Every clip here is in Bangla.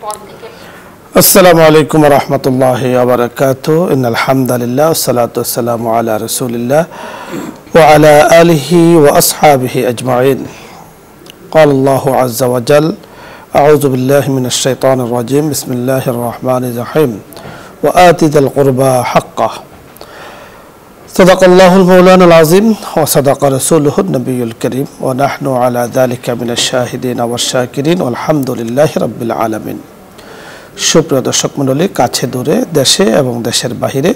আসসালামু আলাইকুম ওয়া রাহমাতুল্লাহি ওয়া বারাকাতুহু ইন্নাল হামদালিল্লাহ ওয়াসসালাতু ওয়াসসালামু আলা রাসূলিল্লাহ ওয়া আলা আলিহি ওয়া আসহাবিহি আজমাইন قال الله عز وجل أعوذ بالله من الشيطان الرجيم بسم الله الرحمن الرحيم وآت ذا القربى حقه صدق الله المولانا العظيم وصدق رسوله النبي الكريم ونحن على ذلك من الشاهدين والشاكرين والحمد لله رب العالمين সুপ্রিয় দর্শক মণ্ডলী, কাছে দূরে, দেশে এবং দেশের বাহিরে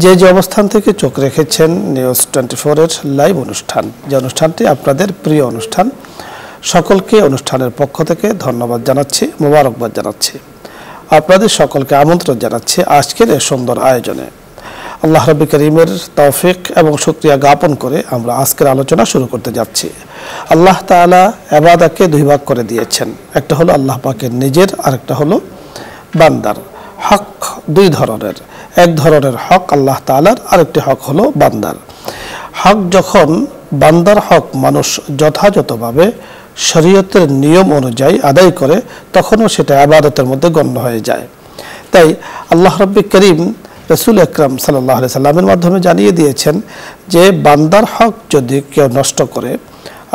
যে যে অবস্থান থেকে চোখ রেখেছেন নিউজ 24 এর লাইভ অনুষ্ঠান, যে অনুষ্ঠানটি আপনাদের প্রিয় অনুষ্ঠান, সকলকে অনুষ্ঠানের পক্ষ থেকে ধন্যবাদ জানাচ্ছি, মোবারকবাদ জানাচ্ছি। আপনাদের সকলকে আমন্ত্রণ জানাচ্ছি আজকের এই সুন্দর আয়োজনে। আল্লাহ রাব্বি করিমের তৌফিক এবং শুকরিয়া জ্ঞাপন করে আমরা আজকের আলোচনা শুরু করতে যাচ্ছি। আল্লাহ তাআলা ইবাদতকে দুই ভাগ করে দিয়েছেন, একটা হলো আল্লাহ পাকের নিজের, আরেকটা হলো বান্দার। হক দুই ধরনের, এক ধরনের হক আল্লাহ তাআলার, আরেকটি হক হলো বান্দার। হক যখন বান্দার হক মানুষ যথাযথভাবে শরীয়তের নিয়ম অনুযায়ী আদায় করে, তখনও সেটা ইবাদতের মধ্যে গণ্য হয়ে যায়। তাই আল্লাহ রাব্বি করিম রাসূল আকরাম সাল্লাল্লাহু আলাইহি সাল্লামের মাধ্যমে জানিয়ে দিয়েছেন যে বান্দার হক যদি কেউ নষ্ট করে,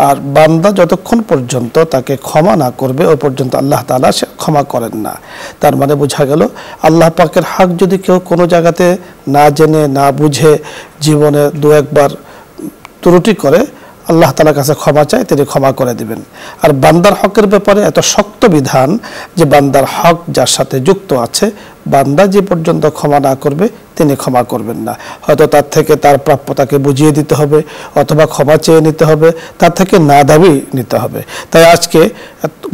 আর বান্দা যতক্ষণ পর্যন্ত তাকে ক্ষমা না করবে ওই পর্যন্ত আল্লাহ তাআলা সে ক্ষমা করেন না। তার মানে বোঝা গেল আল্লাহ পাকের হক যদি কেউ কোনো জায়গাতে না জেনে না বুঝে জীবনে দু একবার ত্রুটি করে, আল্লাহ তাআলার কাছে ক্ষমা চায়, তিনি ক্ষমা করে দিবেন। আর বান্দার হকের ব্যাপারে এত শক্ত বিধান যে বান্দার হক যার সাথে যুক্ত আছে, বান্দা যে পর্যন্ত ক্ষমা না করবে তিনি ক্ষমা করবেন না। হয়তো তার থেকে তার প্রাপ্যতাকে বুঝিয়ে দিতে হবে, অথবা ক্ষমা চেয়ে নিতে হবে, তার থেকে না দাবি নিতে হবে। তাই আজকে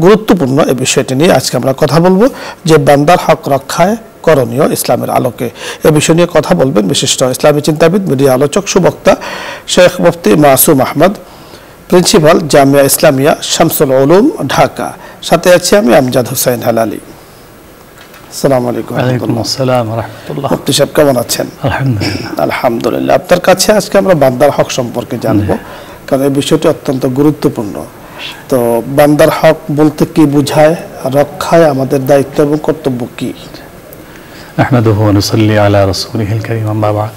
গুরুত্বপূর্ণ এই বিষয়টি নিয়ে আজকে আমরা কথা বলবো যে বান্দার হক রক্ষায় করণীয় ইসলামের আলোকে। এ বিষয় নিয়ে কথা বলবেন বিশিষ্ট ইসলামী চিন্তাবিদ, মিডিয়া আলোচক, সুবক্তা শেখ মুফতি মাসুম আহমদ, প্রিন্সিপাল জামিয়া ইসলামিয়া শামসুল উলুম, ঢাকা। সাথে আছি আমি আমজাদ হোসেন হেলালি। আসসালামু আলাইকুম। ওয়ালাইকুম আসসালাম ওয়া রাহমাতুল্লাহ। মুফতি সাহেব কেমন আছেন? আলহামদুলিল্লাহ। আলহামদুলিল্লাহ। আপনার কাছে আজকে আমরা বান্দার হক সম্পর্কে জানবো, কারণ এই বিষয়টি অত্যন্ত গুরুত্বপূর্ণ। তো বান্দার হক বলতে কি বোঝায়, রক্ষায় আমাদের দায়িত্ব এবং কর্তব্য কি? আহমাদুহু ওয়া নুসাল্লি আলা রাসূলিহিল কারীম, আম্মা বা'দ।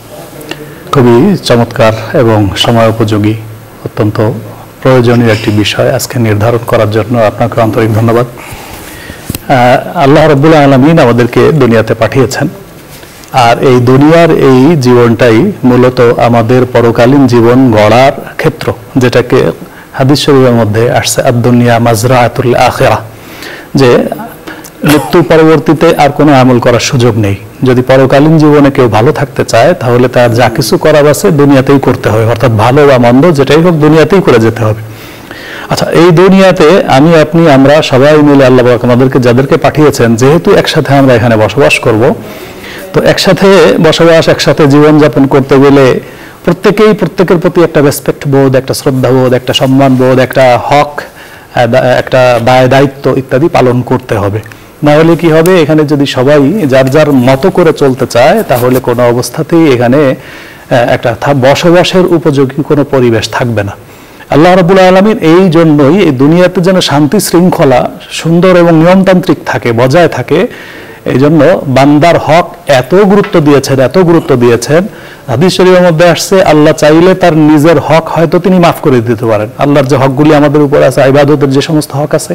খুবই চমৎকার এবং সময় উপযোগী, অত্যন্ত প্রয়োজনীয় একটি বিষয় আজকে নির্ধারণ করার জন্য আপনাকে আন্তরিক ধন্যবাদ। আল্লাহ রাব্বুল আলামিন আমাদেরকে দুনিয়াতে পাঠিয়েছেন, আর এই দুনিয়ার এই জীবনটাই মূলত আমাদের পরকালীন জীবন গড়ার ক্ষেত্র, যেটাকে হাদিস শরীফের মধ্যে আসছে আদ-দুনিয়া মাজরাআতুল আখিরাহ, যে মৃত্যু পরবর্তীতে আর কোনো আমল করার সুযোগ নেই। যদি পরকালীন জীবনে কেউ ভালো থাকতে চায়, তাহলে তার যা কিছু করার আছে দুনিয়াতেই করতে হবে, অর্থাৎ ভালো বা মন্দ যেটাই হোক দুনিয়াতেই করে যেতে হবে। আচ্ছা, এই দুনিয়াতে আমি আপনি আমরা সবাই মিলে আল্লাহ পাক আমাদেরকে যাদেরকে পাঠিয়েছেন, যেহেতু একসাথে আমরা এখানে বসবাস করব, তো একসাথে বসবাস, একসাথে জীবনযাপন করতে গেলে প্রত্যেকেই প্রত্যেকের প্রতি একটা রেসপেক্ট বোধ, একটা শ্রদ্ধা বোধ, একটা সম্মান বোধ, একটা হক, একটা দায় দায়িত্ব ইত্যাদি পালন করতে হবে। না হলে কি হবে, এখানে যদি সবাই যার যার মতো করে চলতে চায়, তাহলে কোনো অবস্থাতেই এখানে একটা বসবাসের উপযোগী কোনো পরিবেশ থাকবে না। আল্লাহ রাব্বুল আলামিন এই জন্যই এই দুনিয়াতে যেন শান্তি শৃঙ্খলা সুন্দর এবং নিয়মতান্ত্রিক থাকে, বজায় থাকে, এই জন্য বান্দার হক এত গুরুত্ব দিয়েছেন। হাদিস শরীফের মধ্যে আসছে, আল্লাহ চাইলে তার নিজের হক হয়তো তিনি মাফ করে দিতে পারেন। আল্লাহর যে হকগুলি আমাদের উপর আছে, ইবাদতের যে সমস্ত হক আছে,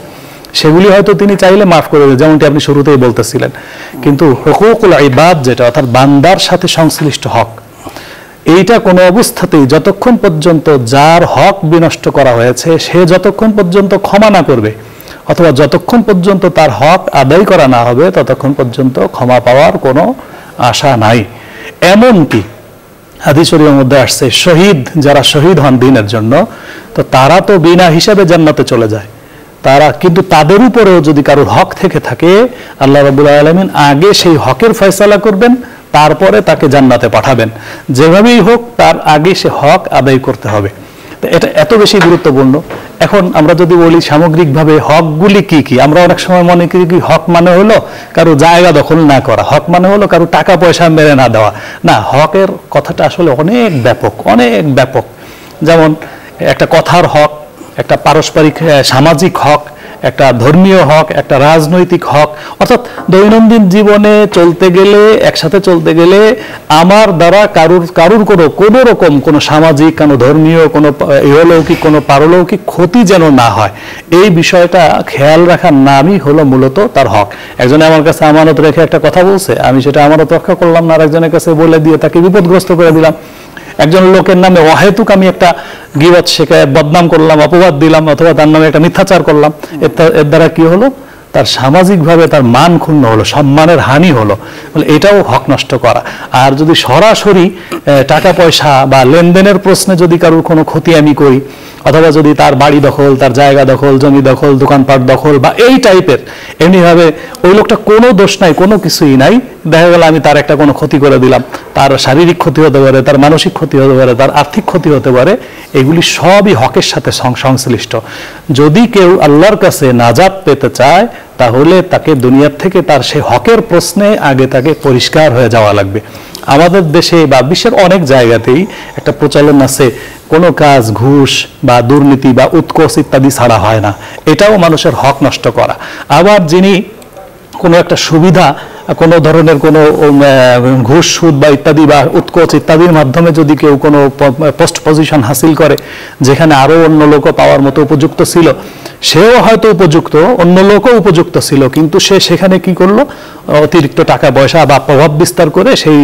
সেগুলি হয়তো তিনি চাইলে মাফ করে দেন, যেমনটি আপনি শুরুতেই বলতেছিলেন। কিন্তু হুকুকুল ইবাদ যেটা, অর্থাৎ বান্দার সাথে সংশ্লিষ্ট হক, এইটা কোনো অবস্থাতেই যতক্ষণ পর্যন্ত যার হক বিনষ্ট করা হয়েছে সে যতক্ষণ পর্যন্ত ক্ষমা না করবে, অথবা যতক্ষণ পর্যন্ত তার হক আদায় করা না হবে, ততক্ষণ পর্যন্ত ক্ষমা পাওয়ার কোনো আশা নাই। এমনকি হাদিস শরীফের মধ্যে আসছে, শহীদ যারা শহীদ হন দ্বীনের জন্য, তো তারা তো বিনা হিসাবে জান্নাতে চলে যায়। তারা কিন্তু তাদের উপরেও যদি কারোর হক থেকে থাকে, আল্লাহ রাব্বুল আলামিন আগে সেই হকের ফয়সালা করবেন, তারপরে তাকে জান্নাতে পাঠাবেন। যেভাবেই হোক তার আগে সে হক আদায় করতে হবে। এটা এত বেশি গুরুত্বপূর্ণ। এখন আমরা যদি বলি সামগ্রিকভাবে হকগুলি কি কি, আমরা অনেক সময় মনে করি কি হক মানে হলো কারো জায়গা দখল না করা, হক মানে হলো কারো টাকা পয়সা মেরে না দেওয়া। না, হকের কথাটা আসলে অনেক ব্যাপক। যেমন একটা কথার হক, একটা পারস্পরিক সামাজিক হক, একটা ধর্মীয় হক, একটা রাজনৈতিক হক। অর্থাৎ দৈনন্দিন জীবনে চলতে গেলে, একসাথে চলতে গেলে আমার দ্বারা কারুর কোনো রকম কোনো সামাজিক, কোনো ধর্মীয়, কোনো ইহলৌকিক, কোনো পারলৌকিক ক্ষতি যেন না হয়, এই বিষয়টা খেয়াল রাখার নামই হলো মূলত তার হক। একজনে আমার কাছে আমানত রেখে একটা কথা বলছে, আমি সেটা আমানত রক্ষা করলাম না, আরেকজনের কাছে বলে দিয়ে তাকে বিপদগ্রস্ত করে দিলাম। একজন লোকের নামে অহেতুক আমি একটা গীবত শিকায়ত, বদনাম করলাম, অপবাদ দিলাম, অথবা তার নামে একটা মিথ্যাচার করলাম, এর দ্বারা কি হলো? তার সামাজিকভাবে তার মান ক্ষুণ্ণ হলো, সম্মানের হানি হলো। এটাও হক নষ্ট করা। আর যদি সরাসরি টাকা পয়সা বা লেনদেনের প্রশ্নে যদি কারোর কোনো ক্ষতি আমি করি, অথবা যদি তার বাড়ি দখল, তার জায়গা দখল, জমি দখল, দোকানপাট দখল বা এই টাইপের, এমনিভাবে ওই লোকটা কোনো দোষ নাই, কোনো কিছুই নাই, দেখা গেল আমি তার একটা কোনো ক্ষতি করে দিলাম, তার শারীরিক ক্ষতি হতে পারে, তার মানসিক ক্ষতি হতে পারে, তার আর্থিক ক্ষতি হতে পারে, এগুলি সবই হকের সাথে সংশ্লিষ্ট। যদি কেউ আল্লাহর কাছে নাজাত পেতে চায়, তাহলে তাকে দুনিয়ার থেকে তার সেই হকের প্রশ্নে আগে তাকে পরিষ্কার হয়ে যাওয়া লাগবে। আমাদের দেশে বা বিশ্বের অনেক জায়গাতেই একটা প্রচলন আছে, কোনো কাজ ঘুষ বা দুর্নীতি বা উৎকোচ ইত্যাদি ছাড়া হয় না। এটাও মানুষের হক নষ্ট করা। আবার যিনি কোনো একটা সুবিধা, কোনো ধরনের কোনো ঘুষ, সুদ বা ইত্যাদি বা উৎকোচ ইত্যাদির মাধ্যমে যদি কেউ কোনো পোস্ট পজিশন হাসিল করে, যেখানে আরো অন্য লোকও পাওয়ার মতো উপযুক্ত ছিল, সেও হয়তো উপযুক্ত, অন্য লোকও উপযুক্ত ছিল, কিন্তু সে সেখানে কি করলো? অতিরিক্ত টাকা পয়সা বা প্রভাব বিস্তার করে সেই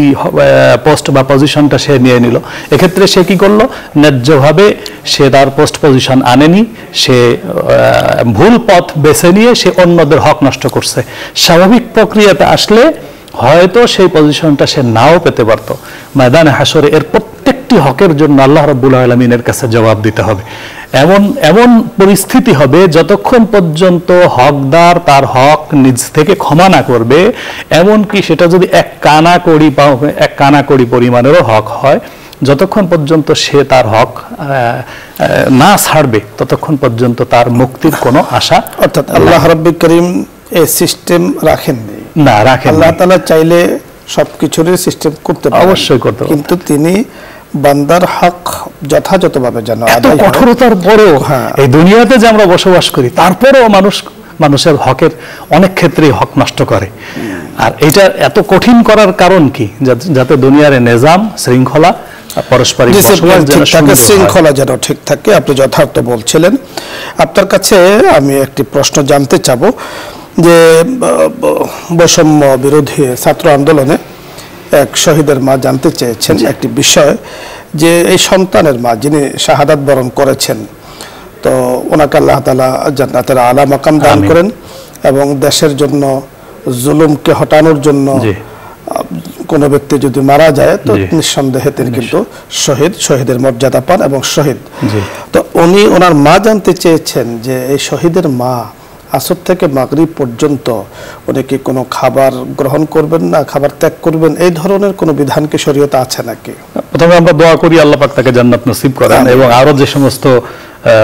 পোস্ট বা পজিশনটা সে নিয়ে নিল। এক্ষেত্রে সে কি করলো? ন্যায্যভাবে সে তার পোস্ট পজিশন আনেনি, সে ভুল পথ বেছে নিয়ে সে অন্যদের হক নষ্ট করছে। স্বাভাবিক প্রক্রিয়াতে আসলে হয়তো সেই পজিশনটা সে নাও পেতে পারত। ময়দানে হাসরে এর প্রত্যেকটি হকের জন্য আল্লাহ রাব্বুল আলামিনের কাছে জবাব দিতে হবে। এমন পরিস্থিতি হবে, যতক্ষণ পর্যন্ত হকদার তার হক নিজ থেকে ক্ষমা না করবে, এমনকি সেটা যদি এক কানাকড়ি পরিমাণেরও হক হয়, যতক্ষণ পর্যন্ত সে তার হক না ছাড়বে, ততক্ষণ পর্যন্ত তার মুক্তির কোনো আশা। অর্থাৎ আল্লাহ রাব্বুল কারীম এই সিস্টেম রাখেননি, না রাখেন। আল্লাহ তাআলা চাইলে সবকিছুরই সিস্টেম করতে পারেন, অবশ্যই করতে পারেন, কিন্তু তিনি বান্দার হক যথাযথভাবে যেন আদায় হয়। কঠোরতার পরেও এই দুনিয়াতে যে আমরা বসবাস করি, তারপরেও মানুষের হকের অনেক ক্ষেত্রেই হক নষ্ট করে। আর এটা এত কঠিন করার কারণ কি? যাতে দুনিয়ার নিজাম, শৃঙ্খলা, পারস্পরিক শৃঙ্খলা যেন ঠিক থাকে। আপনি যথার্থ বলছিলেন। আপনার কাছে আমি একটি প্রশ্ন জানতে চাবো যে বৈষম্য বিরোধী ছাত্র আন্দোলনে এক শহীদের মা জানতে চেয়েছেন একটি বিষয়, যে এই সন্তানের মা যিনি শাহাদাত বরণ করেছেন, তো ওনাকে আল্লাহ তাআলা জান্নাতের আলা মাকাম দান করেন এবং দেশের জন্য জুলুমকে হটানোর জন্য কোনো ব্যক্তি যদি মারা যায়, তো নিঃসন্দেহে তিনি কিন্তু শহীদের মর্যাদা পান এবং শহীদ। তো উনি ওনার মা জানতে চেয়েছেন যে এই শহীদের মা আসর থেকে মাগরিব পর্যন্ত উনি কি কোনো খাবার গ্রহণ করবেন না, খাবার ত্যাগ করবেন, এই ধরনের কোনো বিধান কি শরীয়তে আছে নাকি? প্রথমে আমরা দোয়া করি আল্লাহ পাক তাকে জান্নাত নসিব করেন, এবং আরো যে সমস্ত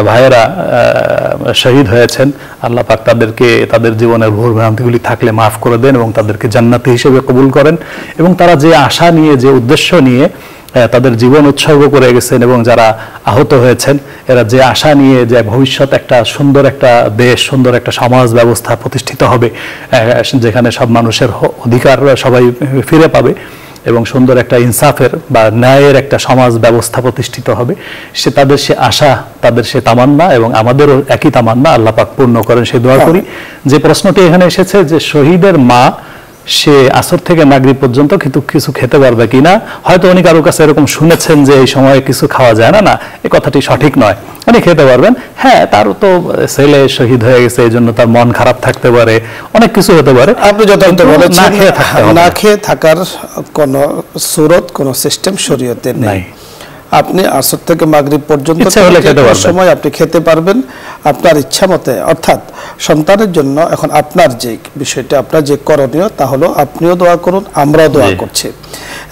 ভাইয়েরা শহীদ হয়েছেন, আল্লাহ পাক তাদেরকে তাদের জীবনের ভুল ভ্রান্তিগুলি থাকলে মাফ করে দেন এবং তাদেরকে জান্নাতি হিসেবে কবুল করেন। এবং তারা যে আশা নিয়ে, যে উদ্দেশ্য নিয়ে তাদের জীবন উৎসর্গ করে গেছেন, এবং যারা আহত হয়েছেন, এরা যে আশা নিয়ে যে ভবিষ্যৎ একটা সুন্দর একটা দেশ, সুন্দর একটা সমাজ ব্যবস্থা প্রতিষ্ঠিত হবে, যেখানে সব মানুষের অধিকার সবাই ফিরে পাবে এবং সুন্দর একটা ইনসাফের বা ন্যায়ের একটা সমাজ ব্যবস্থা প্রতিষ্ঠিত হবে, তাদের সে আশা, তাদের সে তামান্না, এবং আমাদেরও একই তামান্না আল্লাহ পাক পূর্ণ করেন, সে দোয়া করি। যে প্রশ্নটি এখানে এসেছে যে শহীদের মা সে আসর থেকে মাগরিব পর্যন্ত কিছু খেতে পারবে কিনা, হয়তো উনি কারোর কাছে এরকম শুনেছেন যে এই সময়ে কিছু খাওয়া যায় না, এই কথাটি সঠিক নয়। উনি খেতে পারবেন, হ্যাঁ, তারও তো ছেলে শহীদ হয়ে গেছে, এই জন্য তার মন খারাপ থাকতে পারে, অনেক কিছু হতে পারে। আপনি যথার্থ বলেছেন, না খেয়ে থাকার কোনো সুরত, কোনো সিস্টেম শরীয়তে নেই। আপনি আসর থেকে মাগরিব পর্যন্ত সময় আপনি খেতে পারবেন আপনার ইচ্ছা মতে। অর্থাৎ সন্তানের জন্য এখন আপনার যে বিষয়টা, আপনার যে করণীয়, তা হলো আপনিও দোয়া করুন, আমরাও দোয়া করছি,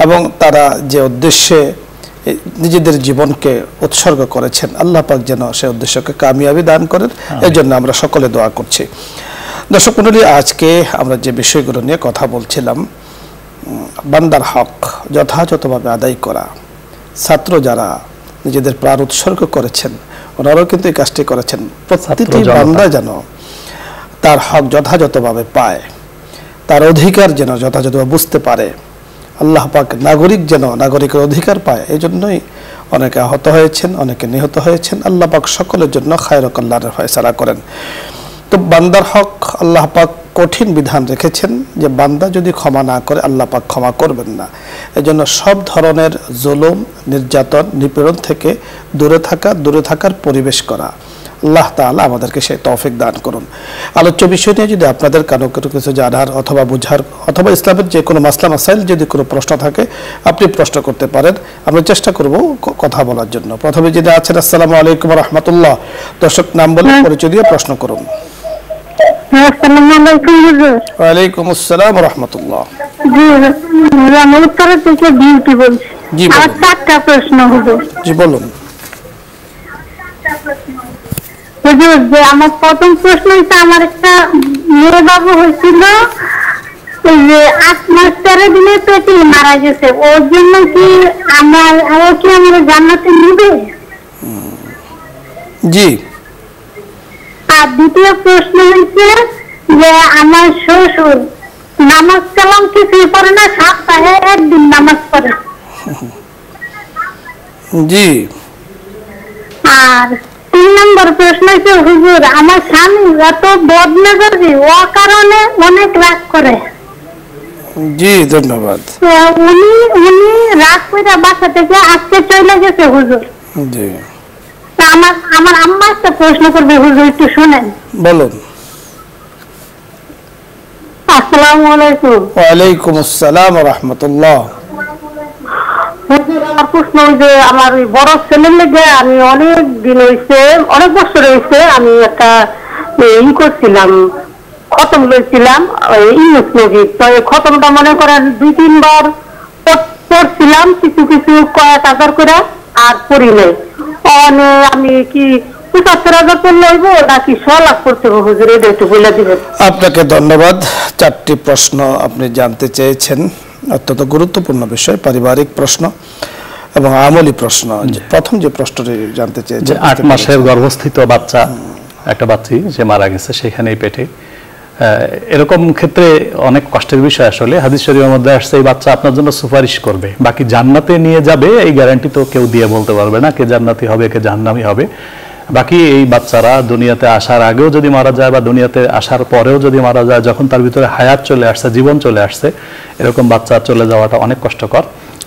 এবং তারা যে উদ্দেশ্যে নিজেদের জীবনকে উৎসর্গ করেছেন, আল্লাহ পাক যেন সে উদ্দেশ্যকে কামিয়াবি দান করেন, এর জন্য আমরা সকলে দোয়া করছি। দর্শক মণ্ডলী, আজকে আমরা যে বিষয়গুলো নিয়ে কথা বলছিলাম, বান্দার হক যথাযথভাবে আদায় করা, ছাত্র যারা নিজেদের প্রাণ উৎসর্গ করেছেন, ওনারাও কিন্তু এই কাজটি করেছেন। প্রতিটি বান্দা যেন তার হক যথাযথভাবে পায়, তার অধিকার যেন যথাযথভাবে বুঝতে পারে, আল্লাহ পাক নাগরিক যেন নাগরিকের অধিকার পায়, এই জন্যই অনেকে আহত হয়েছেন, অনেকে নিহত হয়েছেন। আল্লাহ পাক সকলের জন্য খায়র কল্যাণের ফয়সালা করেন। তো বান্দার হক আল্লাহ পাক কঠিন বিধান রেখেছেন যে বান্দা যদি ক্ষমা না করে আল্লাহ পাক ক্ষমা করবেন না। এজন্য সব ধরনের জুলুম, নির্যাতন, নিপীড়ন থেকে দূরে থাকার পরিবেশ করা। আল্লাহ তাআলা আমাদেরকে সেই তৌফিক দান করুন। আলোচ্য বিষয় নিয়ে যদি আপনাদের কারো কিছু জানার অথবা বুঝার অথবা ইসলামের যে কোনো মাসলা মাসাইল যদি কোনো প্রশ্ন থাকে আপনি প্রশ্ন করতে পারেন, আমরা চেষ্টা করব কথা বলার জন্য। প্রথমে যিনি আছেন, আসসালামু আলাইকুম ওয়া রাহমাতুল্লাহ। দর্শক নাম বলে পরিচয় দিয়ে প্রশ্ন করুন। আসসালামু আলাইকুম হুজুর। ওয়া আলাইকুম আসসালাম ওয়া রাহমাতুল্লাহ। জি আমি উত্তর থেকে বিউটি বলছি। জি আর চারটা প্রশ্ন হুজুর। জি বলুন। হুজুর, যে আমার প্রথম প্রশ্ন হচ্ছে, আমার একটা মেয়ে বাবু হয়েছিল, ওই যে 8 মাস 13 দিনে পেটে মারা গেছে, ওর জন্য কি আমার জান্নাতে নিবে? জি। আর দ্বিতীয় প্রশ্ন হচ্ছে যে আমার শ্বশুর নামাজ কালাম কিছুই পড়ে না, সপ্তাহে একদিন নামাজ পড়ে। জি। আর 3 নম্বর প্রশ্ন হচ্ছে, হুজুর আমার স্বামী এত বদমেজাজি, ও কারণে অনেক রাগ করে। জি ধন্যবাদ। তো উনি রাগ করে বাসা থেকে আজকে চলে গেছে হুজুর। জি। তা আমার আম্মা একটা প্রশ্ন করবে হুজুর, একটু শুনেন। বলুন। আসসালামু আলাইকুম। ওয়া আলাইকুম আসসালাম ওয়া রাহমাতুল্লাহ। হুজুর, আমার প্রশ্ন ওই যে আমার ওই বড় ছেলের লেগে আমি অনেক বছর হয়েছে আমি একটা করছিলাম, খতম লইছিলাম ইউনুস নবী। তো এই খতমটা মনে করেন 2-3 বার পড়ছিলাম, কিছু কয়েক হাজার করে, আর পড়ি নাই। আমি কি 75,000 পড়লে হইব নাকি 100 লাখ পড়তে হবে হুজুর, এটা একটু বলে দিবেন। আপনাকে ধন্যবাদ। 4টি প্রশ্ন আপনি জানতে চেয়েছেন, অত্যন্ত গুরুত্বপূর্ণ বিষয়, পারিবারিক প্রশ্ন এবং আমলি প্রশ্ন। প্রথম যে প্রশ্নটি জানতে চেয়েছেন, 8 মাসের গর্ভস্থিত বাচ্চা, একটা বাচ্চি যে মারা গেছে সেখানেই পেটে, এরকম ক্ষেত্রে অনেক কষ্টের বিষয়। আসলে হাদিস শরীফের মধ্যে আসছে এই বাচ্চা আপনার জন্য সুপারিশ করবে, বাকি জান্নাতে নিয়ে যাবে এই গ্যারান্টি তো কেউ দিয়ে বলতে পারবে না কে জান্নাতি হবে কে জাহান্নামী হবে। বাকি এই বাচ্চারা দুনিয়াতে আসার আগেও যদি মারা যায় বা দুনিয়াতে আসার পরেও যদি মারা যায়, যখন তার ভিতরে হায়াত চলে আসছে, জীবন চলে আসছে, এরকম বাচ্চা চলে যাওয়াটা অনেক কষ্টকর।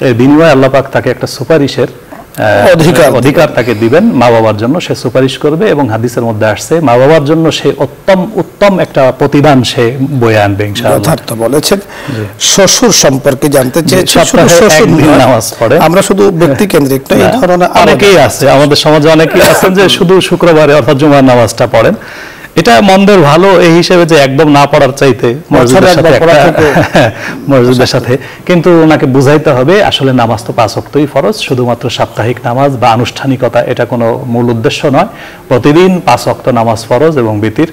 এর বিনিময়ে আল্লাহ পাক তাকে একটা সুপারিশের অধিকার তাকে দিবেন, মা বাবার জন্য সে সুপারিশ করবে, এবং হাদিসের মধ্যে আসছে মা বাবার জন্য সে উত্তম একটা প্রতিদান সে বয়ে আনবে ইনশাআল্লাহ। যথার্থ বলেছেন। শ্বশুর সম্পর্কে জানতে চেয়েছেন। নামাজ পড়ে, আমরা শুধু ব্যক্তি কেন্দ্রিক নয়, এই ধরনের অনেকেই আছে আমাদের সমাজে, অনেকেই আছেন যে শুধু শুক্রবারে অর্থাৎ জুমার নামাজটা পড়েন। এটা মন্দের ভালো এই হিসেবে যে একদম না পড়ার চাইতে মসজিদের সাথে, কিন্তু ওনাকে বুঝাইতে হবে আসলে নামাজ তো 5 ওয়াক্তই ফরজ, শুধুমাত্র সাপ্তাহিক নামাজ বা আনুষ্ঠানিকতা এটা কোনো মূল উদ্দেশ্য নয়। প্রতিদিন 5 ওয়াক্ত নামাজ ফরজ এবং বিতির,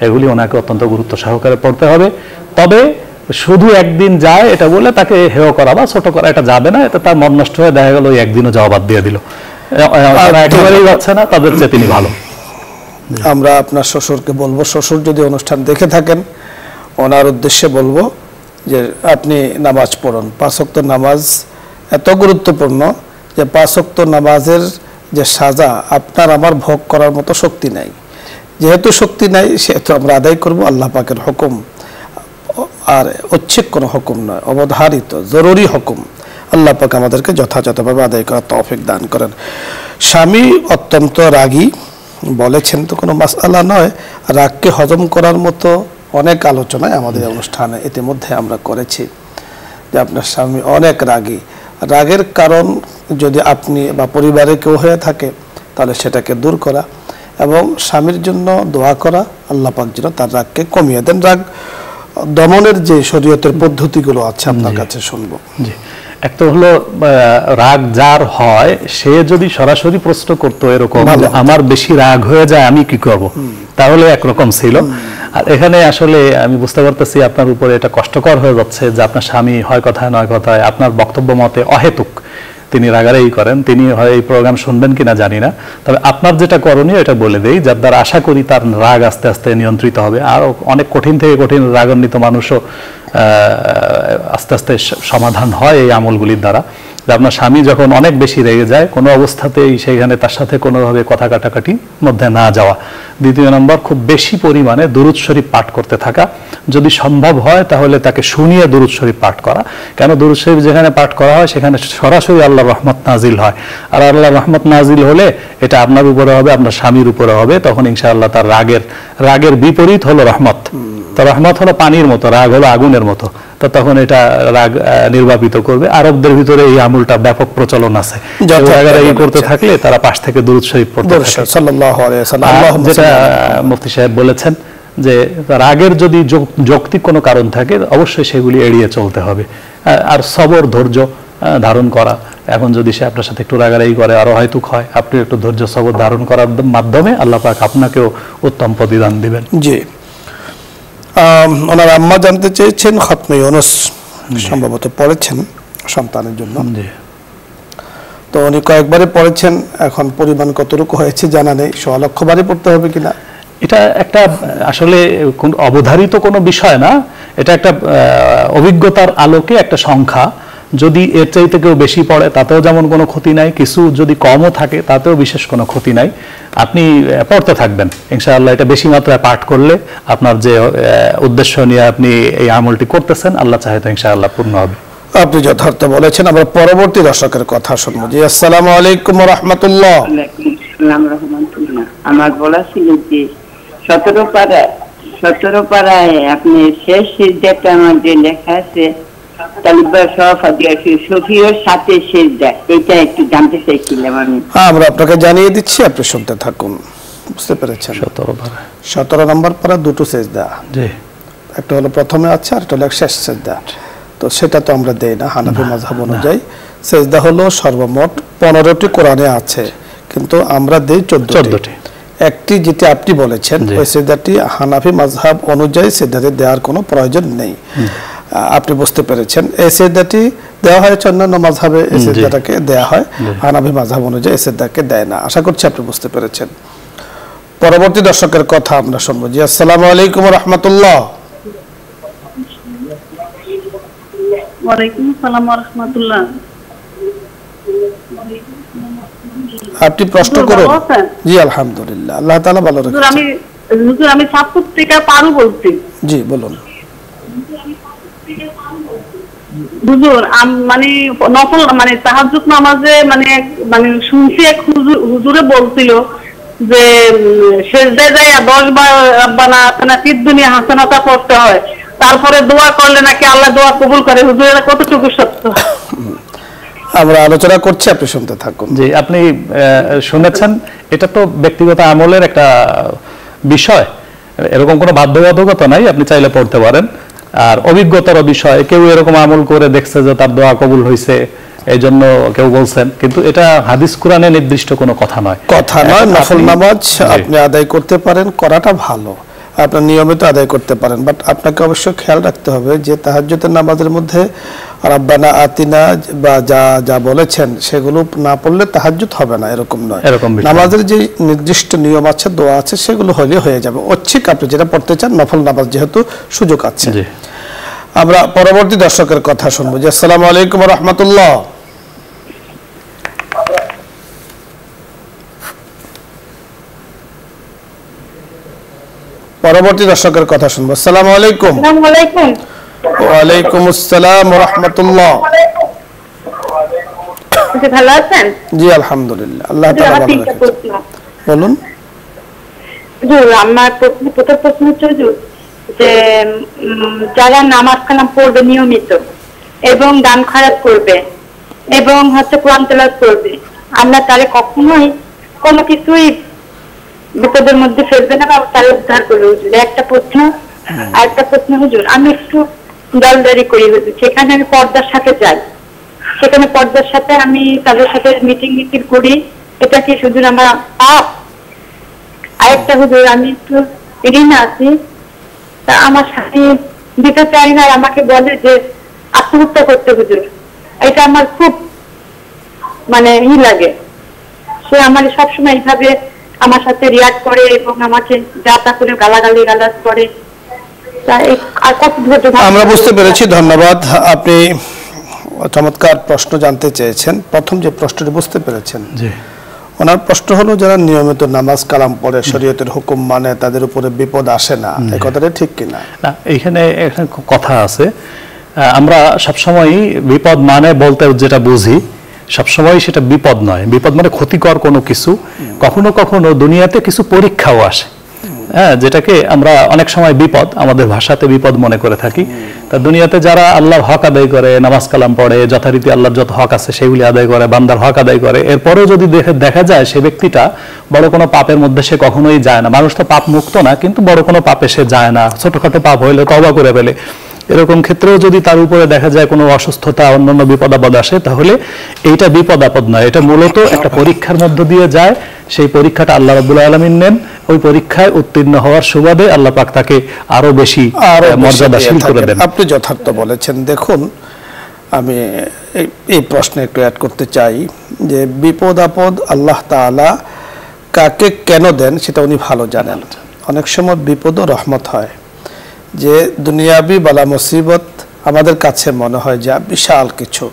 এগুলি ওনাকে অত্যন্ত গুরুত্ব সহকারে পড়তে হবে। তবে শুধু একদিন যায় এটা বলে তাকে হেয় করা বা ছোট করা এটা যাবে না, এটা তার মন নষ্ট হয়ে দেখা গেল একদিনও যাওয়া বাদ দিয়ে দিল, একেবারেই যাচ্ছে না, তাদের চেয়ে তিনি ভালো। আমরা আপনার শ্বশুরকে বলবো, শ্বশুর যদি অনুষ্ঠান দেখে থাকেন ওনার উদ্দেশ্যে বলবো যে আপনি নামাজ পড়ুন। 5 ওয়াক্ত নামাজ এত গুরুত্বপূর্ণ যে 5 ওয়াক্ত নামাজের যে সাজা আপনার আমার ভোগ করার মতো শক্তি নাই। যেহেতু শক্তি নাই সেহেতু আমরা আদায় করব আল্লাহ পাকের হুকুম, আর ঐচ্ছিক কোনো হুকুম নয়, অবধারিত জরুরি হুকুম। আল্লাহ পাক আমাদেরকে যথাযথভাবে আদায় করার তৌফিক দান করেন। স্বামী অত্যন্ত রাগী বলেছেন তো কোনো মাসআলা নয়, রাগকে হজম করার মতো অনেক আলোচনায় আমাদের অনুষ্ঠানে ইতিমধ্যে আমরা করেছি যে আপনার স্বামী অনেক রাগী। রাগের কারণ যদি আপনি বা পরিবারে কেউ হয়ে থাকে তাহলে সেটাকে দূর করা এবং স্বামীর জন্য দোয়া করা, আল্লাহ পাক যেন তার রাগকে কমিয়ে দেন। রাগ দমনের যে শরীয়তের পদ্ধতিগুলো আছে আপনার কাছে শুনবো। জি, একটা হলো রাগ যার হয় সে যদি সরাসরি প্রশ্ন করতো এরকম আমার বেশি রাগ হয়ে যায় আমি কি করব, তাহলে একরকম ছিল। আর এখানে আসলে আমি বুঝতে পারতেছি আপনার উপরে এটা কষ্টকর হয়ে যাচ্ছে যে আপনার স্বামী হয় কথায় নয় কথায় আপনার বক্তব্য মতে অহেতুক, তিনি রাগারাগি করেন, তিনি হয় এই প্রোগ্রাম শুনবেন কিনা জানি না, তবে আপনার যেটা করণীয় এটা বলে দেই, যার দ্বারা আশা করি তার রাগ আস্তে আস্তে নিয়ন্ত্রিত হবে। আর অনেক কঠিন থেকে কঠিন রাগান্বিত মানুষও আস্তে আস্তে সমাধান হয় এই আমলগুলির দ্বারা। আপনার স্বামী যখন অনেক বেশি রেগে যায়, কোনো অবস্থাতেই সেইখানে তার সাথে কোনোভাবে কথা কাটাকাটি মধ্যে না যাওয়া। দ্বিতীয় নম্বর, খুব বেশি পরিমাণে দুরূদ শরীফ পাঠ করতে থাকা, যদি সম্ভব হয় তাহলে তাকে শুনিয়ে দুরূদ শরীফ পাঠ করা। কেন দুরূদ শরীফ যেখানে পাঠ করা হয় সেখানে সরাসরি আল্লাহর রহমত নাজিল হয়, আর আল্লাহর রহমত নাজিল হলে এটা আপনার উপরে হবে, আপনার স্বামীর উপরে হবে, তখন ইনশাআল্লাহ তার রাগের বিপরীত হলো রহমত। তো রহমত হলো পানির মতো, রাগ হলো আগুনের মতো, তো তখন এটা রাগ নির্বাপিত করবে। আরবদের ভিতরে এই আমলটা ব্যাপক প্রচলন আছে, রাগারাগি করতে থাকলে তারা পাশ থেকে দুরূদ শরীফ পড়তে থাকে। সাল্লাল্লাহু আলাইহি ওয়াসাল্লাম যেটা মুফতি সাহেব বলেছেন যে রাগের যদি যৌক্তিক কোনো কারণ থাকে অবশ্যই সেগুলি এড়িয়ে চলতে হবে। আর সবর, ধৈর্য ধারণ করা, এখন যদি সে আপনার সাথে একটু রাগারাগি করে আরো হয়তো হয়, আপনি একটু ধৈর্য সবর ধারণ করার মাধ্যমে আল্লাহ পাক আপনাকেও উত্তম প্রতিদান দিবেন। জি, ওনার আম্মা জানতে চেয়েছেন খতমে ইউনূস সম্ভবত পড়েছেন সন্তানের জন্য, তো উনি কয়েকবারে পড়েছেন, এখন পরিমাণ কতটুকু হয়েছে জানা নেই, 100 লক্ষ বারে পড়তে হবে কিনা। এটা একটা আসলে কোন অবধারিত কোনো বিষয় না, এটা একটা অভিজ্ঞতার আলোকে একটা সংখ্যা। যদি এর চাইতে কেউ বেশি পড়ে তাতেও যেমন কোনো ক্ষতি নাই, কিছু যদি কমও থাকে তাতেও বিশেষ কোনো ক্ষতি নাই, আপনি পড়তে থাকবেন ইনশাআল্লাহ। এটা বেশি মাত্রায় পাঠ করলে আপনার যে উদ্দেশ্য নিয়ে আপনি এই আমলটি করতেছেন আল্লাহ চাহে তো ইনশাআল্লাহ পূর্ণ হবে। আপনি যথার্থ বলেছেন। আমরা পরবর্তী দর্শকের কথা শুনবো। জি, আসসালামু আলাইকুম ওয়া রাহমাতুল্লাহ। ওয়ালাইকুম আসসালাম ওয়া রাহমাতুল্লাহ। আমার বলা ছিল যে 17 পারায় আপনি শেষ সিজদাটা আমার যে লেখা আছে তালিবা শফিওর সাথে সিজদা, এটা একটু জানতে চাইছিলাম আমি। আমরা আপনাকে জানিয়ে দিচ্ছি, আপনি শুনতে থাকুন। বুঝতে পেরেছেন? 17 নম্বর পারা দুটো সিজদা, জি, একটা হলো প্রথমে আছে আর একটা হলো শেষ সিজদা। তো সেটা তো আমরা দেই না হানাফি মাযহাব অনুযায়ী। সিজদা হলো সর্বমোট 15টি কোরআনে আছে, কিন্তু আমরা দেই 14টি। একটি যেটা আপনি বলেছেন ওই সিজদাটি হানাফি মাযহাব অনুযায়ী সিজদাতে দেওয়ার কোনো প্রয়োজন নেই। আপনি বুঝতে পেরেছেন? এই সিজদাটি দেওয়া হয়েছে অন্যান্য মাযহাবে, এই সিজদাটাকে দেওয়া হয়, হানাফি মাযহাব অনুযায়ী এই সিজদাকে দেয় না। আশা করছি আপনি বুঝতে পেরেছেন। পরবর্তী দর্শকের কথা আমরা শুনবো। জি, আসসালামু আলাইকুম ওয়া রাহমাতুল্লাহ। ওয়ালাইকুম আসসালাম ওয়া রাহমাতুল্লাহ। আপনি প্রশ্ন করুন। জি, আলহামদুলিল্লাহ, আল্লাহ তাআলা ভালো রাখেন। আমি সাতপুর থেকে পারু বলছি। জি, বলুন। হুজুর, মানে নফল মানে তাহাজ্জুদ নামাজে মানে শুনছি এক হুজুরে বলছিল যে সিজদায় যায় 10 বার রব্বানা আতিনা ফিদ দুনিয়া হাসানাতা পড়তে হয়, তারপরে দোয়া করলে নাকি আল্লাহ দোয়া কবুল করে। হুজুর, এটা কতটুকু সত্য? আমরা আলোচনা করছি, আপনি শুনতে থাকুন। জি, আপনি শুনেছেন, এটা তো ব্যক্তিগত আমলের একটা বিষয়, এরকম কোনো বাধ্যবাধকতা নাই, আপনি চাইলে পড়তে পারেন। আর অভিজ্ঞতার বিষয়, কেউ এরকম আমল করে দেখছে যে তার দোয়া কবুল হয়েছে, এই জন্য কেউ বলছেন, কিন্তু এটা হাদিস কোরআনে নির্দিষ্ট কোনো কথা নয়। নফল নামাজ আপনি আদায় করতে পারেন, করাটা ভালো, আপনার নিয়মিত আদায় করতে পারেন, বাট আপনাকে অবশ্যই খেয়াল রাখতে হবে যে তাহাজ্জুদের নামাজের মধ্যে রাব্বানা আতিনা বা যা বলেছেন সেগুলো না পড়লে তাহাজ্জুদ হবে না, এরকম নয়। নামাজের যে নির্দিষ্ট নিয়ম আছে, দোয়া আছে, সেগুলো হলে হয়ে যাবে। ঐচ্ছিক আপনি যেটা পড়তে চান নফল নামাজ যেহেতু সুযোগ আছে। আমরা পরবর্তী দর্শকের কথা শুনবো। জি, আসসালামু আলাইকুম ওয়া রাহমাতুল্লাহ। পরবর্তী দর্শকের কথা শুনবো। আসসালামু আলাইকুম। আসসালামু আলাইকুম। ওয়া আলাইকুম আসসালাম ওয়া রাহমাতুল্লাহ। আপনি ভালো আছেন? জি, আলহামদুলিল্লাহ, আল্লাহ তাআলা ভালো রাখেন। বলুন। হুজুর, আমার প্রথম প্রশ্ন হচ্ছে যে যারা নামাজ কালাম পড়বে নিয়মিত এবং দান খয়রাত করবে এবং কোরআন তেলাওয়াত করবে, আল্লাহ তাআলা কখনোই কোনো কিছুই বিপদের মধ্যে ফেলবে না বা তারা উদ্ধার করবে। হুজুর, একটা প্রশ্ন। আর একটা প্রশ্ন হুজুর, আমি একটু দলদারি করি হুজুর, সেখানে আমি পর্দার সাথে যাই, সেখানে পর্দার সাথে আমি তাদের সাথে মিটিং করি, এটা কি হুজুর আমার পাপ? আরেকটা হুজুর, আমি একটু ঋণে আছি, তা আমার স্বামী দিতে চাই না, আমাকে বলে যে আত্মহত্যা করতে হুজুর, এটা আমার খুব মানে লাগে। সে আমার সবসময় এইভাবে আমার সাথে রিয়াক্ট করে এবং আমাকে যা তা করে গালাগালাজ করে। আমরা বুঝতে পেরেছি, ধন্যবাদ। আপনি চমৎকার প্রশ্ন জানতে চেয়েছেন। প্রথম যে প্রশ্নটি বুঝতে পেরেছেন, ওনার প্রশ্ন হলো যারা নিয়মিত নামাজ কালাম পড়ে, শরীয়তের হুকুম মানে, তাদের উপরে বিপদ আসে না, এই কথাটা ঠিক কিনা? না, এইখানে একটা কথা আছে, আমরা সবসময় বিপদ মানে বলতে যেটা বুঝি সবসময় সেটা বিপদ নয়। বিপদ মানে ক্ষতিকর কোনো কিছু। কখনো কখনো দুনিয়াতে কিছু পরীক্ষাও আসে, হ্যাঁ, যেটাকে আমরা অনেক সময় বিপদ আমাদের ভাষাতে বিপদ মনে করে থাকি। তা দুনিয়াতে যারা আল্লাহর হক আদায় করে, নামাজ কালাম পড়ে, যথারীতি আল্লাহর যত হক আছে সেগুলি আদায় করে, বান্দার হক আদায় করে, এরপরেও যদি দেখা যায় সে ব্যক্তিটা বড় কোনো পাপের মধ্যে সে কখনোই যায় না। মানুষ তো পাপ মুক্ত না, কিন্তু বড় কোনো পাপে সে যায় না, ছোটখাটো পাপ হইলে তওবা করে ফেলে। এরকম ক্ষেত্রেও যদি তার উপরে দেখা যায় কোনো অসুস্থতা, অন্যান্য বিপদ আপদ আসে, তাহলে এইটা বিপদ আপদ নয়, এটা মূলত একটা পরীক্ষার মধ্য দিয়ে যায়। সেই পরীক্ষাটা আল্লাহ রাব্বুল আলামিন নেন। ওই পরীক্ষায় উত্তীর্ণ হওয়ার সুবাদে আল্লাহ পাক তাকে আরো বেশি মর্যাদাশীল করে দেন। আপনি যথার্থ বলেছেন। দেখুন, আমি এই প্রশ্নে একটু অ্যাড করতে চাই যে বিপদ আপদ আল্লাহ তাআলা কাকে কেন দেন সেটা উনি ভালো জানেন। অনেক সময় বিপদও রহমত হয়, যে দুনিয়াবি বালা মুসিবত আমাদের কাছে মনে হয় যা বিশাল কিছু,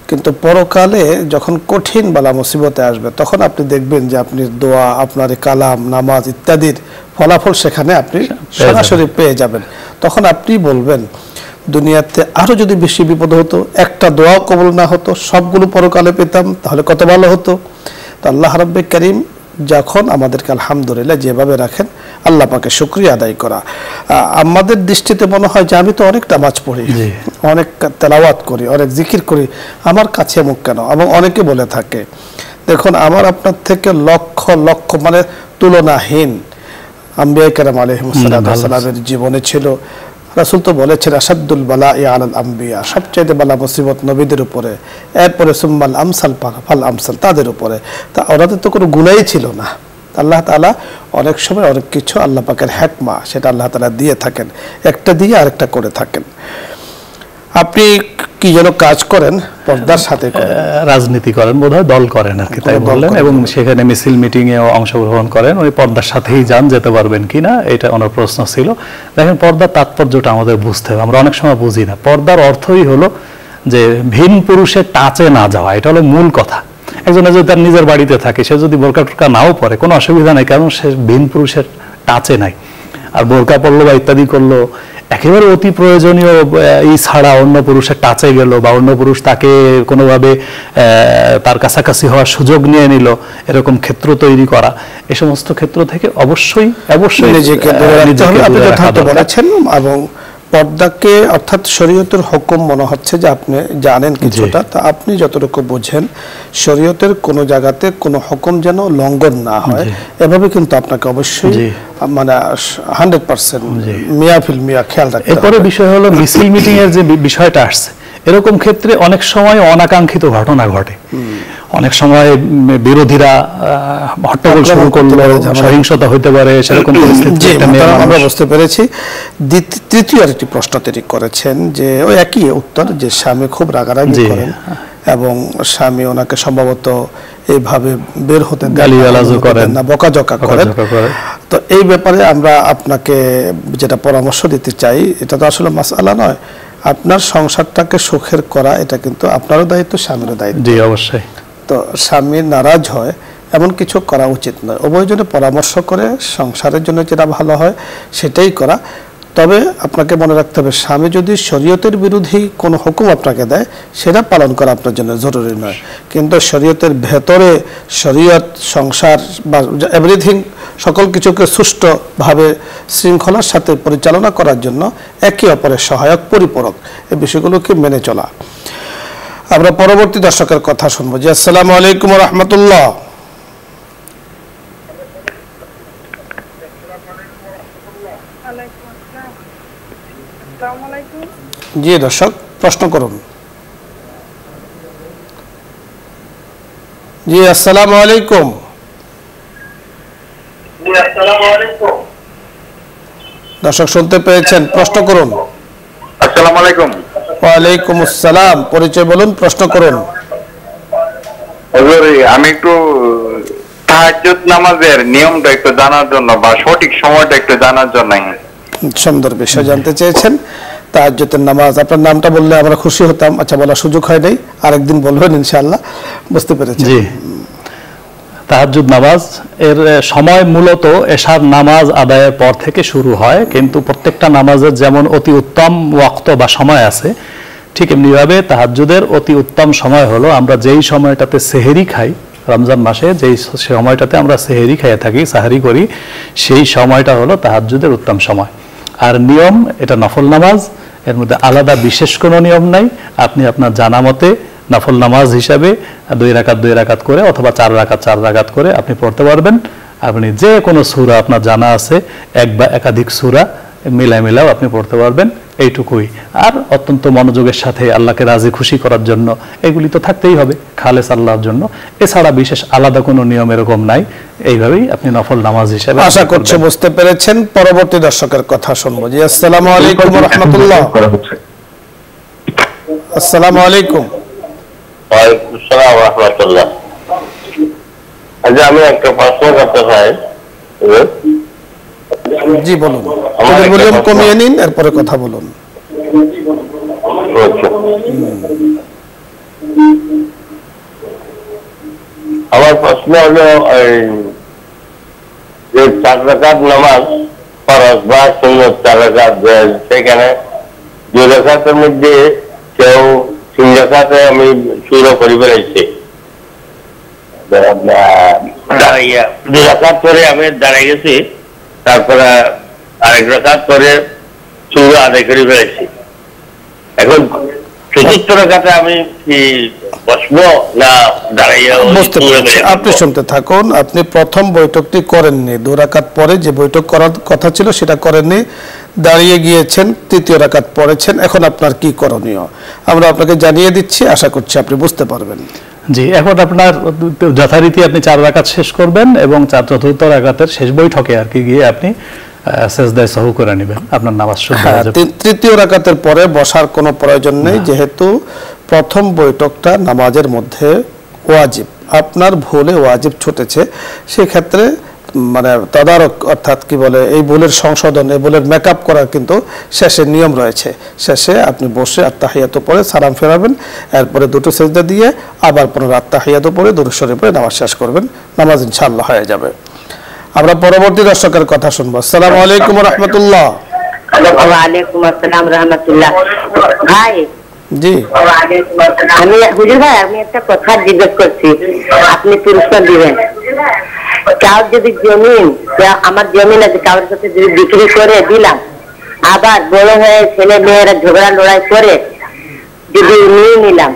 কিন্তু পরকালে যখন কঠিন বালা মুসিবতে আসবে তখন আপনি দেখবেন যে আপনি দোয়া, আপনার কালাম, নামাজ ইত্যাদির ফলাফল সেখানে আপনি সরাসরি পেয়ে যাবেন। তখন আপনি বলবেন দুনিয়াতে আরো যদি বেশি বিপদ হতো, একটা দোয়াও কবুল না হতো, সবগুলো পরকালে পেতাম, তাহলে কত ভালো হতো। তো আল্লাহ রাব্বে কারীম যখন আমাদেরকে আলহামদুলিল্লাহ যেভাবে রাখেন, আল্লাহ পাকে শুকরিয়া আদায় করা। আমাদের দৃষ্টিতে মনে হয় যে আমি তো অনেক নামাজ পড়ি, অনেক তেলাওয়াত করি, অনেক জিকির করি, আমার কাছে মুখ কেন? এবং অনেকে বলে থাকে, দেখুন আমার আপনার থেকে লক্ষ লক্ষ মানে তুলনাহীন আম্বিয়া কেরাম আলাইহিস সালামের জীবনে ছিল। রাসূল তো বলেছেন আসাদুল বালাই আলাল আম্বিয়া, সবচেয়ে বালা মুসিবত নবীদের উপরে, এরপরে সুম্মাল আমসাল ফাল আমসাল, তাদের উপরে। তা ওনাদের তো কোনো গুনাহই ছিল না। আল্লাহ তাআলা অনেক সময় অনেক কিছু আল্লাহ পাকের হিকমা, সেটা আল্লাহ তাআলা দিয়ে থাকেন, একটা দিয়ে আরেকটা করে থাকেন। আপনি কি যেন কাজ করেন, পর্দার সাথে রাজনীতি করেন বোধহয়, দল করেন আর কি, তাই বললেন, এবং সেখানে মিছিল মিটিং এ অংশগ্রহণ করেন। ওই পর্দার সাথেই যান, যেতে পারবেন কিনা এটা ওনার প্রশ্ন ছিল। দেখেন, পর্দার তাৎপর্যটা আমাদের বুঝতে হবে, আমরা অনেক সময় বুঝি না। পর্দার অর্থই হলো যে ভিন পুরুষের টাচে না যাওয়া, এটা হলো মূল কথা। একজনে যদি তার নিজের বাড়িতে থাকে, সে যদি বোরকা টোরকা নাও পরে কোনো অসুবিধা নেই, কারণ সে ভিন পুরুষের টাচে নাই। আর বোরকা পরলো বা ইত্যাদি করলো, একেবারে অতি প্রয়োজনীয় এই ছাড়া অন্য পুরুষের টাচে গেল বা অন্য পুরুষ তাকে কোনোভাবে তার কাছাকাছি হওয়ার সুযোগ নিয়ে নিল, এরকম ক্ষেত্র তৈরি করা, এই সমস্ত ক্ষেত্র থেকে অবশ্যই নিজেকে দূরে রাখতে হবে। আপনি যথার্থ বলেছেন। এবং পর্দাকে অর্থাৎ শরীয়তের হুকুম মনে হচ্ছে যে আপনি জানেন কিছুটা, তা আপনি যতটুকু বোঝেন শরীয়তের কোনো জায়গাতে কোনো হুকুম যেন লঙ্ঘন না হয়, এভাবে কিন্তু আপনাকে অবশ্যই মানে 100% মিয়াফিল মিয়া খেয়াল রাখতে হবে। এরপরে বিষয় হলো মিছিল মিটিং এর যে বিষয়টা আসছে, এরকম ক্ষেত্রে অনেক সময় অনাকাঙ্ক্ষিত ঘটনা ঘটে। অনেক সময় বিরোধীরা হট্টগোল শুরু করলো, সহিংসতা হইতে পারে, সেরকম পরিস্থিতি আমরা বুঝতে পেরেছি। তৃতীয় আরেকটি প্রশ্ন তৈরি করেছেন যে ওই একই উত্তর, যে স্বামী খুব রাগারাগি করেন এবং স্বামী ওনাকে সম্ভবত এইভাবে বের হতে গালিগালাজ করেন না, বকাঝকা করেন। তো এই ব্যাপারে আমরা আপনাকে যেটা পরামর্শ দিতে চাই, এটা তো আসলে মাসআলা নয়, আপনার সংসারটাকে সুখের করা এটা কিন্তু আপনারও দায়িত্ব, স্বামীরও দায়িত্ব। জি, অবশ্যই। তো স্বামী নারাজ হয় এমন কিছু করা উচিত নয়। উভয়জনে পরামর্শ করে সংসারের জন্য যেটা ভালো হয় সেটাই করা। তবে আপনাকে মনে রাখতে হবে, স্বামী যদি শরীয়তের বিরোধী কোনো হুকুম আপনাকে দেয়, সেটা পালন করা আপনার জন্য জরুরি নয়। কিন্তু শরীয়তের ভেতরে শরীয়ত, সংসার বা এভরিথিং, সকল কিছুকে সুষ্ঠুভাবে শৃঙ্খলার সাথে পরিচালনা করার জন্য একে অপরের সহায়ক, পরিপূরক, এই বিষয়গুলোকে মেনে চলা। আমরা পরবর্তী দর্শকের কথা শুনবো। জি, আসসালামু আলাইকুম ওয়া রাহমাতুল্লাহ। জি দর্শক, প্রশ্ন করুন। জি, আসসালামু আলাইকুম। দর্শক শুনতে পেয়েছেন, প্রশ্ন করুন। আসসালামু আলাইকুম। ওয়ালাইকুম আসসালাম। পরিচয় বলুন, প্রশ্ন করুন। আমি একটু তাহাজ্জুদ নামাজের নিয়মটা একটু জানার জন্য বা সঠিক সময়টা একটু জানার জন্য। সুন্দর বিষয় জানতে চেয়েছেন। তাহাজ্জুদের নামাজ, আপনার নামটা বললে আমরা খুশি হতাম। আচ্ছা, বলার সুযোগ হয় নাই, আরেকদিন বলবেন ইনশাআল্লাহ। বুঝতে পেরেছি। জি, তাহাজ্জুদ নামাজ এর সময় মূলত এশার নামাজ আদায়ের পর থেকে শুরু হয়, কিন্তু প্রত্যেকটা নামাজের যেমন অতি উত্তম ওয়াক্ত বা সময় আছে, ঠিক এমনিভাবে তাহাজ্জুদের অতি উত্তম সময় হলো আমরা যেই সময়টাতে সেহেরি খাই, রমজান মাসে যেই সময়টাতে আমরা সেহেরি খেয়ে থাকি, সাহারি করি, সেই সময়টা হলো তাহাজ্জুদের উত্তম সময়। আর নিয়ম, এটা নফল নামাজ, এর মধ্যে আলাদা বিশেষ কোনো নিয়ম নাই। আপনি আপনার জানা মতে নফল নামাজ হিসাবে 2 রাকাত করে অথবা 4 রাকাত করে আপনি পড়তে পারবেন। আপনি যে কোনো সূরা আপনার জানা আছে, এক বা একাধিক সূরা মিলাও আপনি পড়তে পারবেন, এইটুকুই। আর অত্যন্ত মনোযোগের সাথে আল্লাহকে রাজি খুশি করার জন্য এগুলি তো থাকতেই হবে, খালেস আল্লাহর জন্য। এছাড়া বিশেষ আলাদা কোনো নিয়ম এরকম নাই। এইভাবেই আপনি নফল নামাজ হিসেবে। আশা করছি বুঝতে পেরেছেন। পরবর্তী দর্শকের কথা শুনবো। জি, আসসালামু আলাইকুম ওয়া রাহমাতুল্লাহ। আসসালামু আলাইকুম। ওয়ালাইকুম আসসালাম ওয়া রাহমাতুল্লাহ। আচ্ছা, আমি একটা প্রশ্ন করতে চাই। জি বলুন। ভলিউম কমিয়ে নিন, এরপরে কথা বলুন। আমার প্রশ্ন হলো, যে 4 রাকাত নামাজ ফরজ বা সুন্নত 4 রাকাত, সেখানে 2 রাকাতের মধ্যে কেউ 3 রাকাতে আমি শুরু করি ফেলেছি, 2 রাকাত করে আমি দাঁড়াই গেছি, তারপরে আরেক রাকাত করে শুরু আদায় করে ফেলেছি। এখন 4র্থ রাকাতে আমি কি বসবো না দাঁড়াইয়া? বুঝতে পেরেছি, আপনি শুনতে থাকুন। আপনি প্রথম বৈঠকটি করেননি, 2 রাকাত পরে যে বৈঠক করার কথা ছিল সেটা করেননি, দাঁড়িয়ে গিয়েছেন, 3য় রাকাত পড়েছেন। এখন আপনার কি করণীয় আমরা আপনাকে জানিয়ে দিচ্ছি, আশা করছি আপনি বুঝতে পারবেন। জি, এখন আপনার যথারীতি আপনি 4 রাকাত শেষ করবেন এবং 4র্থ রাকাতের শেষ বৈঠকে আর কি গিয়ে আপনি সেজদায় সাহু করে নেবেন, আপনার নামাজ শুদ্ধ হয়ে যাবে। 3য় রাকাতের পরে বসার কোনো প্রয়োজন নেই, যেহেতু প্রথম বৈঠকটা নামাজের মধ্যে ওয়াজিব। আপনার ভুলে ওয়াজিব ছুটেছে, সেক্ষেত্রে মানে তদারক, অর্থাৎ কি বলে, এই ভুলের সংশোধন, এই ভুলের মেকআপ করার কিন্তু শেষে নিয়ম রয়েছে। শেষে আপনি বসে আত্তাহিয়াত পড়ে সালাম ফেরাবেন, এরপরে 2টো সেজদা দিয়ে আবার পুনরায় আত্তাহিয়াত পড়ে দুরূদ শরীফ পড়ে নামাজ শেষ করবেন। নামাজ ইনশাআল্লাহ হয়ে যাবে। আমরা পরবর্তী দর্শকের কথা শুনবো। আসসালামু আলাইকুম ওয়া রাহমাতুল্লাহ। ওয়া আলাইকুম আসসালাম রাহমাতুল্লাহ। ভাই জি, আমি হুজুর ভাই, আমি একটা কথা জিজ্ঞেস করছি, আপনি পুরস্কার দিবেন। কার যদি জমিন, আমার জমিন আছে, কারোর কাছে যদি বিক্রি করে দিলাম, আবার বড় হয়ে ছেলে মেয়েরা ঝগড়া লড়াই করে যদি নিয়ে নিলাম,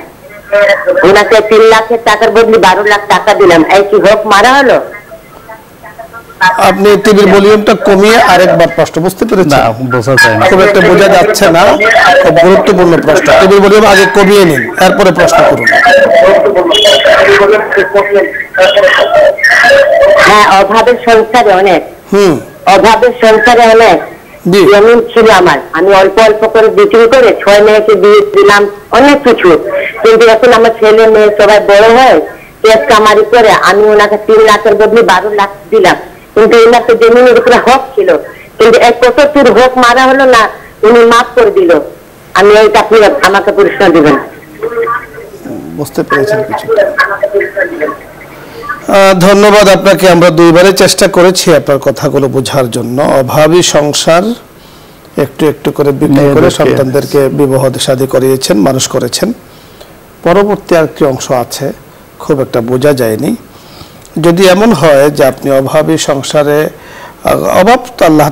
ওনাকে 3 লাখের টাকার বদলে 12 লাখ টাকা দিলাম, এই কি হক মারা হলো? আপনি টিভির ভলিউমটা কমিয়ে আরেকবার প্রশ্ন বুঝতে পেরেছেন? না, বোঝা যায় না, খুব একটা বোঝা যাচ্ছে না, খুব গুরুত্বপূর্ণ প্রশ্ন। টিভির ভলিউম আগে কমিয়ে নিন, এরপরে প্রশ্ন করুন। হ্যাঁ, অভাবের সংসারে অনেক, অভাবের সংসারে অনেক জমিন ছিল আমার, আমি অল্প অল্প করে বিক্রি করে 6 মেয়েকে দিয়ে দিলাম, অনেক কিছু। কিন্তু এখন আমার ছেলে মেয়ে সবাই বড় হয়, পেট কামারি করে আমি ওনাকে 3 লাখের বদলে 12 লাখ দিলাম। কিন্তু ওনার তো জমিনের উপরে হক ছিল, কিন্তু এক কতটুর হক মারা হলো না, উনি মাফ করে দিল। আমি এইটা, আপনি আমাকে পুরস্কার দিবেন। বুঝতে পেরেছেন কিছু? ধন্যবাদ আপনাকে। আমরা 2বারে চেষ্টা করেছি আপনার কথাগুলো বোঝার জন্য। অভাবী সংসার, একটু একটু করে বিক্রি করে সন্তানদেরকে বিবাহ শাদী করিয়েছেন, মানুষ করেছেন। পরবর্তী আর কি অংশ আছে খুব একটা বোঝা যায়নি। যদি এমন হয় যে আপনি অভাবী সংসারে, অভাব তো আল্লাহ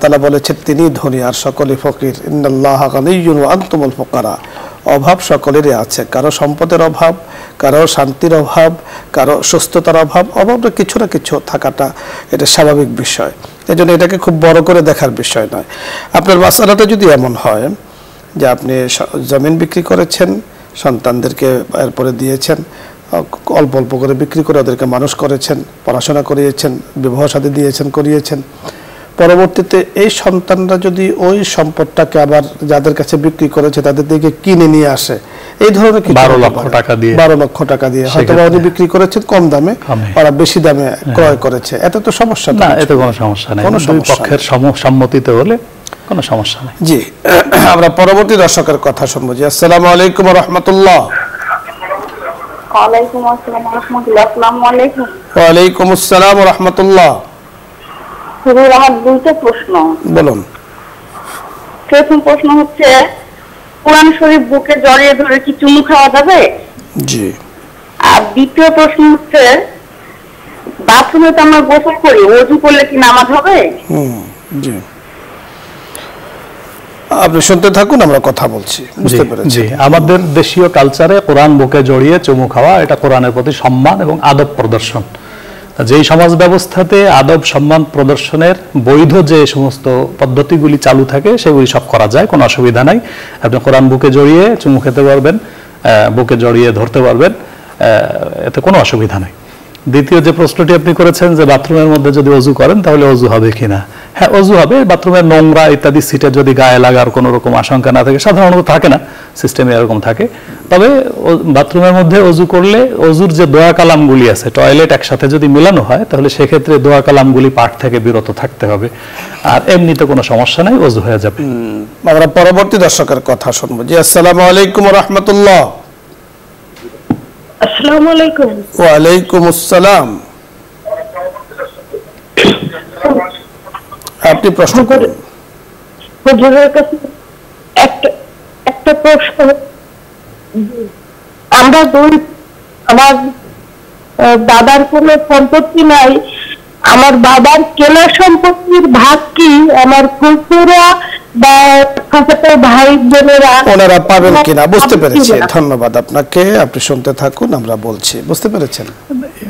তাআলা বলেছেন তিনি ধনী আর সকলেই ফকির, ইন্নাল্লাহা গানিয়্যুন ওয়া আনতুমুল ফুকারা। অভাব সকলেরই আছে, কারো সম্পদের অভাব, কারো শান্তির অভাব, কারো সুস্থতার অভাব। অভাবটা কিছু না কিছু থাকাটা এটা স্বাভাবিক বিষয়, এই জন্য এটাকে খুব বড় করে দেখার বিষয় নয়। আপনার মাসআলাটা যদি এমন হয় যে আপনি জমিন বিক্রি করেছেন, সন্তানদেরকে এরপরে দিয়েছেন, অল্প অল্প করে বিক্রি করে ওদেরকে মানুষ করেছেন, পড়াশোনা করিয়েছেন, বিবাহ শাদী দিয়েছেন, করিয়েছেন, পরবর্তীতে এই সন্তানরা যদি ওই সম্পদটাকে আবার যাদের কাছে বিক্রি করেছে তাদের দিকে কিনে নিয়ে আসে, এই ধরনের কিছু 12 লক্ষ টাকা দিয়ে 12 লক্ষ টাকা দিয়ে হয়তো উনি বিক্রি করেছেন কম দামে, ওরা বেশি দামে ক্রয় করেছে, এতে তো সমস্যা না, এতে কোনো সমস্যা নেই, দুই পক্ষের সম্মতিতে হলে কোনো সমস্যা নেই। জি, আমরা পরবর্তী দর্শকের কথা শুনবো। জি, আসসালামু আলাইকুম ওয়া রাহমাতুল্লাহ। ওয়ালাইকুম আসসালাম ওয়া রাহমাতুল্লাহ। আসসালামু আলাইকুম। ওয়া আলাইকুম আসসালাম ওয়া রাহমাতুল্লাহ। হুজুর, আমার দুইটা প্রশ্ন। বলুন। প্রথম প্রশ্ন হচ্ছে, কোরআন শরীফ বুকে জড়িয়ে ধরে কি চুমু খাওয়া যাবে? জি। আর দ্বিতীয় প্রশ্ন হচ্ছে, বাথরুমে তো আমরা গোসল করি, ওযু করলে কি নামাজ হবে? জি, আপনি শুনতে থাকুন, আমরা কথা বলছি, বুঝতে পেরেছি। জি, আমাদের দেশীয় কালচারে কোরআন বুকে জড়িয়ে চুমু খাওয়া এটা কোরআনের প্রতি সম্মান এবং আদব প্রদর্শন। যেই সমাজ ব্যবস্থাতে আদব সম্মান প্রদর্শনের বৈধ যে সমস্ত পদ্ধতিগুলি চালু থাকে সেগুলি সব করা যায়, কোনো অসুবিধা নাই। আপনি কোরআন বুকে জড়িয়ে চুমু খেতে পারবেন, বুকে জড়িয়ে ধরতে পারবেন, এতে কোনো অসুবিধা নাই। দ্বিতীয় যে প্রশ্নটি আপনি করেছেন যে বাথরুমের মধ্যে যদি ওযু করেন তাহলে ওযু হবে কিনা, হ্যাঁ ওযু হবে। বাথরুমের নোংরা ইত্যাদি সিটে যদি গায়ে লাগার কোনো রকম আশঙ্কা না থাকে, সাধারণত থাকে না, সিস্টেমে এরকম থাকে, তবে বাথরুমের মধ্যে ওযু করলে ওযুর যে দোয়া কালামগুলি আছে, টয়লেট একসাথে যদি মেলানো হয় তাহলে সেক্ষেত্রে দোয়া কালামগুলি পাঠ থেকে বিরত থাকতে হবে, আর এমনিতে কোনো সমস্যা নাই, ওযু হয়ে যাবে। আমরা পরবর্তী দর্শকের কথা শুনবো। জি, আসসালামু আলাইকুম ওয়া রাহমাতুল্লাহ। আসসালামু আলাইকুম। ওয়া আলাইকুম আসসালাম। আপনি প্রশ্ন করুন। হুজুরের কাছে একটা প্রশ্ন। আমরা আমার দাদার কোনো সম্পত্তি নাই, আমার বাবার কেনা সম্পত্তির ভাগ কি আমার ফুফুরা বা ফুফাতো ভাই বোনেরা ওনারা পাবেন কিনা? বুঝতে পেরেছি, ধন্যবাদ আপনাকে, আপনি শুনতে থাকুন, আমরা বলছি। বুঝতে পেরেছেন?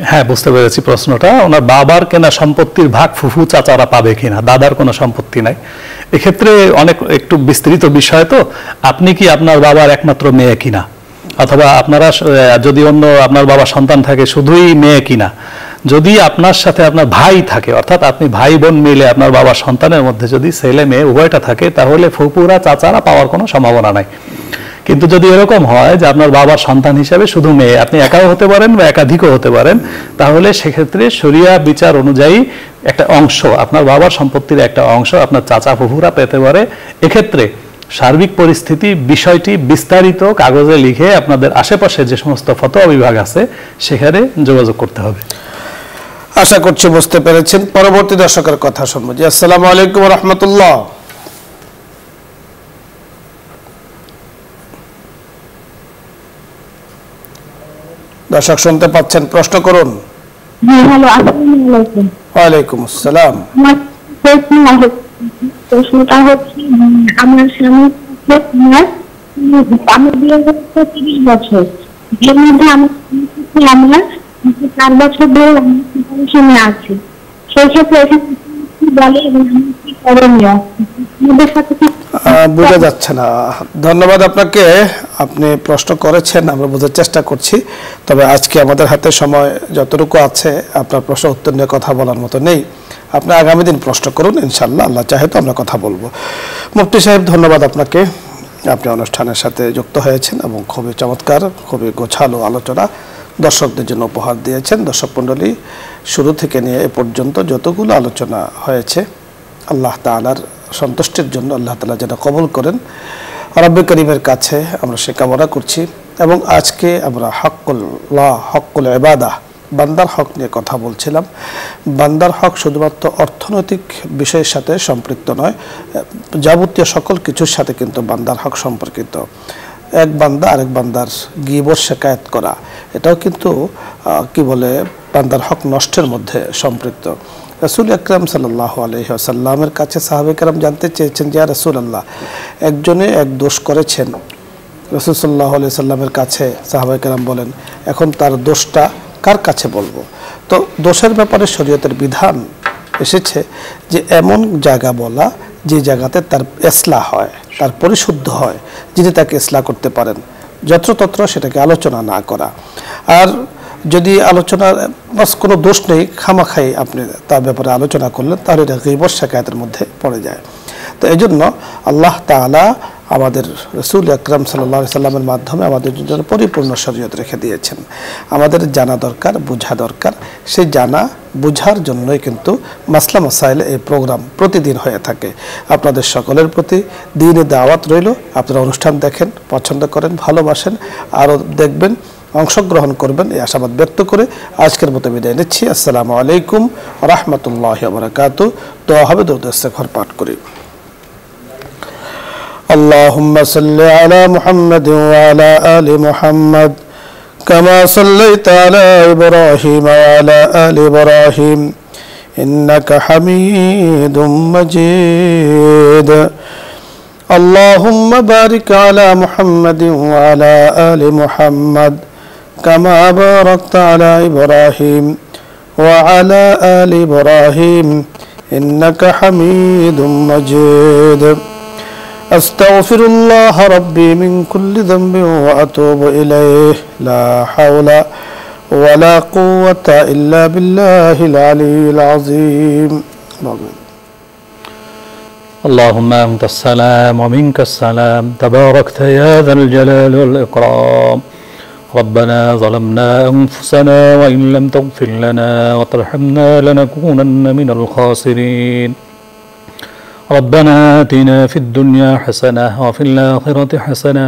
হ্যাঁ, বুঝতে পেরেছি প্রশ্নটা। ওনার বাবার কেনা সম্পত্তির ভাগ ফুফু চাচারা পাবে কিনা, দাদার কোনো সম্পত্তি নাই। এক্ষেত্রে অনেক একটু বিস্তৃত বিষয়, তো আপনি কি আপনার বাবার একমাত্র মেয়ে কিনা, অথবা আপনারা যদি অন্য আপনার বাবার সন্তান থাকে শুধুই মেয়ে কিনা, যদি আপনার সাথে আপনার ভাই থাকে, অর্থাৎ আপনি ভাই বোন মিলে আপনার বাবার সন্তানের মধ্যে যদি ছেলে মেয়ে উভয়টা থাকে, তাহলে ফুপুরা চাচারা পাওয়ার কোনো সম্ভাবনা নাই। কিন্তু যদি এরকম হয় যে আপনার বাবার সন্তান হিসেবে শুধু মেয়ে, আপনি একাও হতে পারেন বা একাধিকও হতে পারেন, তাহলে সেক্ষেত্রে শরিয়া বিচার অনুযায়ী একটা অংশ, আপনার বাবার সম্পত্তির একটা অংশ আপনার চাচা ফুফুরা পেতে পারে। এক্ষেত্রে সার্বিক পরিস্থিতি বিষয়টি বিস্তারিত কাগজে লিখে আপনাদের আশেপাশে যে সমস্ত ফতোয়া বিভাগ আছে সেখানে যোগাযোগ করতে হবে। আশা করছি বুঝতে পেরেছেন। পরবর্তী দর্শকের কথা শুনবো। জি, আসসালামু আলাইকুম ওয়া রাহমাতুল্লাহ। দর্শক শুনতে পাচ্ছেন, প্রশ্ন করুন। হ্যালো, আসসালামু আলাইকুম। ওয়া আলাইকুম আসসালাম। প্রশ্নটা হচ্ছে, আমার স্বামী আমি বিয়ে করতে 30 বছর, এর মধ্যে আমার 4 বছর ধরে আমি আছি, সেই ক্ষেত্রে বলে কি করণীয়? বোঝা যাচ্ছে না। ধন্যবাদ আপনাকে, আপনি প্রশ্ন করেছেন, আমরা বোঝার চেষ্টা করছি, তবে আজকে আমাদের হাতে সময় যতটুকু আছে আপনার প্রশ্ন উত্তর নিয়ে কথা বলার মতো নেই। আপনি আগামী দিন প্রশ্ন করুন, ইনশাল্লাহ আল্লাহ চাহে তো আমরা কথা বলবো। মুফতি সাহেব, ধন্যবাদ আপনাকে, আপনি অনুষ্ঠানের সাথে যুক্ত হয়েছেন এবং খুবই চমৎকার, খুবই গোছালো আলোচনা দর্শকদের জন্য উপহার দিয়েছেন। দর্শক মণ্ডলী, শুরু থেকে নিয়ে এ পর্যন্ত যতগুলো আলোচনা হয়েছে আল্লাহ তাআলার সন্তুষ্টির জন্য আল্লাহ তাআলা যেটা কবুল করেন, রব্বে করিমের কাছে আমরা সে কামনা করছি। এবং আজকে আমরা হকুল ইবাদাহ, বান্দার হক নিয়ে কথা বলছিলাম। বান্দার হক শুধুমাত্র অর্থনৈতিক বিষয়ের সাথে সম্পৃক্ত নয়, যাবতীয় সকল কিছুর সাথে কিন্তু বান্দার হক সম্পর্কিত। এক বান্দা আরেক বান্দার গীবত শিকায়াত করা, এটাও কিন্তু কি বলে বান্দার হক নষ্টের মধ্যে সম্পৃক্ত। রাসূল আকরাম সাল্লাল্লাহু আলাইহি ওয়াসাল্লামের কাছে সাহাবায়ে কেরাম জানতে চেয়েছেন, যে ইয়া রাসূলুল্লাহ, একজনে এক দোষ করেছেন। রাসূল সাল্লাল্লাহু আলাইহি ওয়াসাল্লামের কাছে সাহাবায়ে কেরাম বলেন, এখন তার দোষটা কার কাছে বলবো? তো দোষের ব্যাপারে শরীয়তের বিধান এসেছে যে এমন জায়গা বলা যে জায়গাতে তার ইসলাহ হয়, তার পরিশুদ্ধ হয়, যিনি তাকে ইসলাহ করতে পারেন, যত্রতত্র সেটাকে আলোচনা না করা। আর যদি আলোচনার বাস কোনো দোষ নেই, খামাখাই আপনি তার ব্যাপারে আলোচনা করলেন, তাহলে এটা গীবত শিকায়াতের মধ্যে পড়ে যায়। তো এই জন্য আল্লাহ তাআলা আমাদের রাসূল আকরাম সাল্লাল্লাহু আলাইহি সাল্লামের মাধ্যমে আমাদের জন্য পরিপূর্ণ শরীয়ত রেখে দিয়েছেন। আমাদের জানা দরকার, বোঝা দরকার। সেই জানা বোঝার জন্যই কিন্তু মাসলা মাসাইল এই প্রোগ্রাম প্রতিদিন হয়ে থাকে। আপনাদের সকলের প্রতি দ্বীনি দাওয়াত রইল। আপনারা অনুষ্ঠান দেখেন, পছন্দ করেন, ভালোবাসেন, আরও দেখবেন, অংশগ্রহণ করবেন এই আশাবাদ ব্যক্ত করে আজকের মতো বিদায় নিচ্ছি। আসসালামু আলাইকুম ওয়া রাহমাতুল্লাহি ওয়া বারাকাতুহু। দোয়া হবে, দরুদ ইস্তেগফার পাঠ করি। اللهم صل على محمد وعلى آل محمد كما صليت على إبراهيم وعلى آل إبراهيم إنك حميد مجيد اللهم بارك على محمد وعلى آل محمد كما باركت على إبراهيم وعلى آل إبراهيم إنك حميد مجيد أستغفر الله ربي من كل ذنب وأتوب إليه لا حول ولا قوة إلا بالله العلي العظيم. اللهم أنت السلام ومنك السلام تباركت يا ذا الجلال والإكرام. ربنا ظلمنا أنفسنا وإن لم تغفر لنا وترحمنا لنكونن من الخاسرين. ربنا آتنا في الدنيا حسنة وفي الآخرة حسنة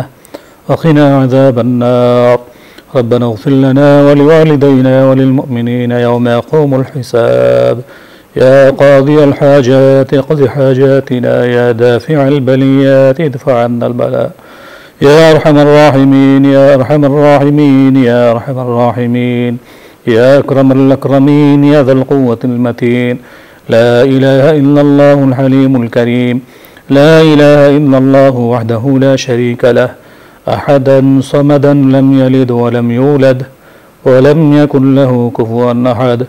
وقنا عذاب النار. ربنا اغفر لنا ولوالدينا وللمؤمنين يوم يقوم الحساب. يا قاضي الحاجات اقض حاجاتنا يا دافع البليات ادفع عنا البلاء. يا أرحم الراحمين يا أرحم الراحمين يا أرحم الراحمين يا أكرم الأكرمين يا ذا القوة المتين. لا إله إلا الله الحليم الكريم. لا إله إلا الله وحده لا شريك له أحدا صمدا لم يلد ولم يولد ولم يكن له كفوا أحد.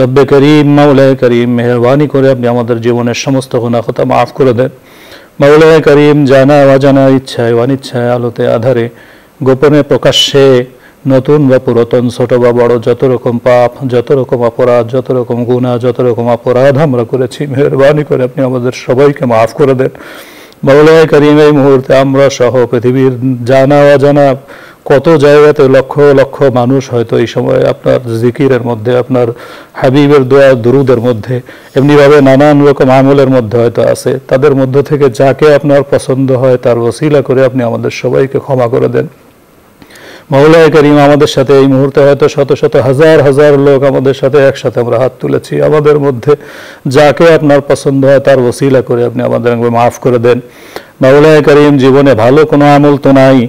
رب كريم مولاي كريم মেহেরবানি করে আপনি আমাদের জীবনের সমস্ত গুনাহ খাতা maaf করে দেন। মওলায়ে করিম জানা অজানা ইচ্ছায় অনিচ্ছায় আলোতে আধারে গোপনে প্রকাশ্যে নতুন বা পুরাতন ছোট বা বড় যত রকম পাপ যত রকম অপরাধ যত রকম গুনাহ যত রকম অপরাধ আমরা করেছি মেহেরবানি করে আপনি আমাদের সবাইকে maaf করে দেন। মওলায়ে করিম এই মুহূর্তে আমরা সহ পৃথিবীর জানা অজানা কত জায়গাতে লক্ষ লক্ষ মানুষ হয়তো এই সময় আপনার জিকিরের মধ্যে আপনার হাবিবের দোয়া দুরুদের মধ্যে এমনিভাবে নানান রকম আমলের মধ্যে হয়তো আছে। তাদের মধ্য থেকে যাকে আপনার পছন্দ হয় তার ওসিলা করে আপনি আমাদের সবাইকে ক্ষমা করে দেন। মওলায়ে করিম আমাদের সাথে এই মুহূর্তে হয়তো শত শত হাজার হাজার লোক আমাদের সাথে একসাথে আমরা হাত তুলেছি। আমাদের মধ্যে যাকে আপনার পছন্দ হয় তার ওসিলা করে আপনি আমাদের মাফ করে দেন। মওলায়ে করিম জীবনে ভালো কোনো আমল তো নাই,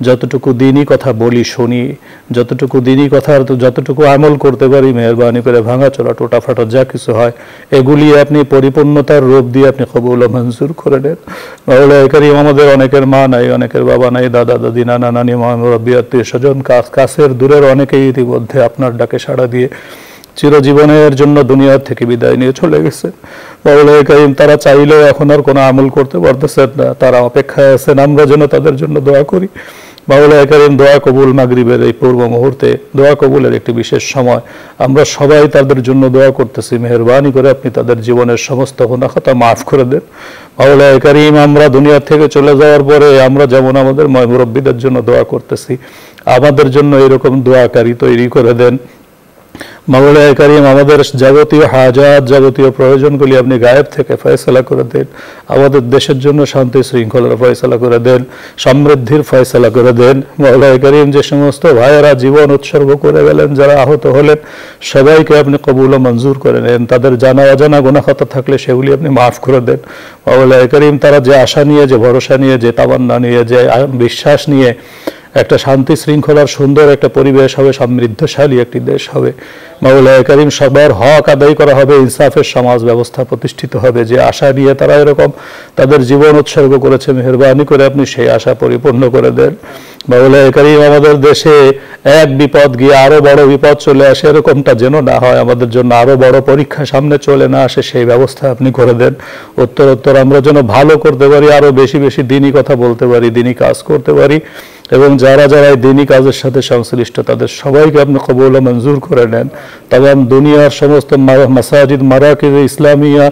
যতটুকু দিনই কথা বলি শুনি, যতটুকু দিনই কথা যতটুকু আমল করতে পারি মেহেরবানি করে ভাঙা চলা টোটা ফাটা যা কিছু হয় এগুলি আপনি পরিপূর্ণতার রূপ দিয়ে আপনি কবুল ও মঞ্জুর করে নেন। মওলায়ে করিম আমাদের অনেকের মা নাই, অনেকের বাবা নাই, দাদা দাদি নানা নানি মুরব্বি আত্মীয় স্বজন কাছের দূরের অনেকেই ইতিমধ্যে আপনার ডাকে সাড়া দিয়ে চিরজীবনের জন্য দুনিয়া থেকে বিদায় নিয়ে চলে গেছে। মওলায়ে করিম তারা চাইলেও এখন আর কোনো আমল করতে পারতেছেন না, তারা অপেক্ষায় আছেন আমরা যেন তাদের জন্য দোয়া করি। মওলায়ে করিম দোয়া কবুল মাগরিবের এই পূর্ব মুহূর্তে দোয়া কবুলের একটি বিশেষ সময় আমরা সবাই তাদের জন্য দোয়া করতেছি। মেহেরবানি করে আপনি তাদের জীবনের সমস্ত গুনাহ খাতা মাফ করে দেন। মওলায়ে করিম আমরা দুনিয়া থেকে চলে যাওয়ার পরে আমরা যেমন আমাদের মুরব্বিদের জন্য দোয়া করতেছি আমাদের জন্য এরকম দোয়াকারী তৈরি করে দেন। মওলায়ে করিম আমাদের যাবতীয় হাজাত যাবতীয় প্রয়োজনগুলি আপনি গায়েব থেকে ফয়সালা করে দেন। আমাদের দেশের জন্য শান্তি শৃঙ্খলার ফয়সালা করে দেন, সমৃদ্ধির ফয়সালা করে দেন। মওলায়ে করিম যে সমস্ত ভাইয়েরা জীবন উৎসর্গ করে গেলেন, যারা আহত হলেন সবাইকে আপনি কবুল ও মঞ্জুর করে নেন। তাদের জানা অজানা গুনাহ খাতা থাকলে সেগুলি আপনি মাফ করে দেন। মওলায়ে করিম তারা যে আশা নিয়ে যে ভরসা নিয়ে যে তামান্না নিয়ে যে বিশ্বাস নিয়ে একটা শান্তি শৃঙ্খলার সুন্দর একটা পরিবেশ হবে, সমৃদ্ধশালী একটি দেশ হবে, মওলায়ে করিম সবার হক আদায় করা হবে, ইনসাফের সমাজ ব্যবস্থা প্রতিষ্ঠিত হবে, যে আশা নিয়ে তারা এরকম তাদের জীবন উৎসর্গ করেছে মেহেরবানি করে আপনি সেই আশা পরিপূর্ণ করে দেন। মওলায়ে করিম আমাদের দেশে এক বিপদ গিয়ে আরো বড় বিপদ চলে আসে এরকমটা যেন না হয়, আমাদের জন্য আরো বড় পরীক্ষা সামনে চলে না আসে সেই ব্যবস্থা আপনি করে দেন। উত্তরোত্তর আমরা যেন ভালো করতে পারি, আরো বেশি বেশি দিনই কথা বলতে পারি, দিনই কাজ করতে পারি, এবং যারা যারা এই দিনই কাজের সাথে সংশ্লিষ্ট তাদের সবাইকে আপনি কবুল ও মঞ্জুর করে নেন। তাম দুনিয়ার সমস্ত মাসাজিদ মারাকিজ ইসলামিয়া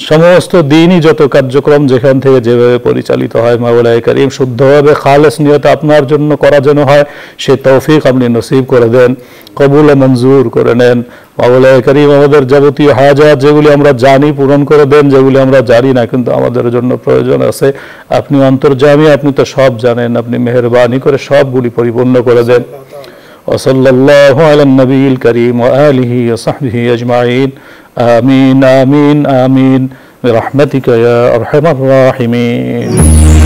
সমস্ত দিনই যত কার্যক্রম যেখান থেকে যেভাবে পরিচালিত হয় মাওলায়ে কারীম শুদ্ধভাবে খালেস নিয়তে আপনার জন্য করা যেন হয় সে তৌফিক আপনি নসিব করে দেন, কবুল ও মঞ্জুর করে নেন। মাওলায়ে কারীম আমাদের যাবতীয় হাজাত যেগুলি আমরা জানি পূরণ করে দেন, যেগুলি আমরা জানি না কিন্তু আমাদের জন্য প্রয়োজন আছে, আপনি অন্তর্যামী, আপনি তো সব জানেন, আপনি মেহেরবানি করে সবগুলি পরিপূর্ণ করে দেন। ওয়াসাল্লাল্লাহু আলান নবিয়িল কারীম ওয়া আলিহি ওয়া সাহবিহি আজমাইন। আমিন আমিন আমিন বিরহমাতিকা ইয়া আরহামার রাহিমিন।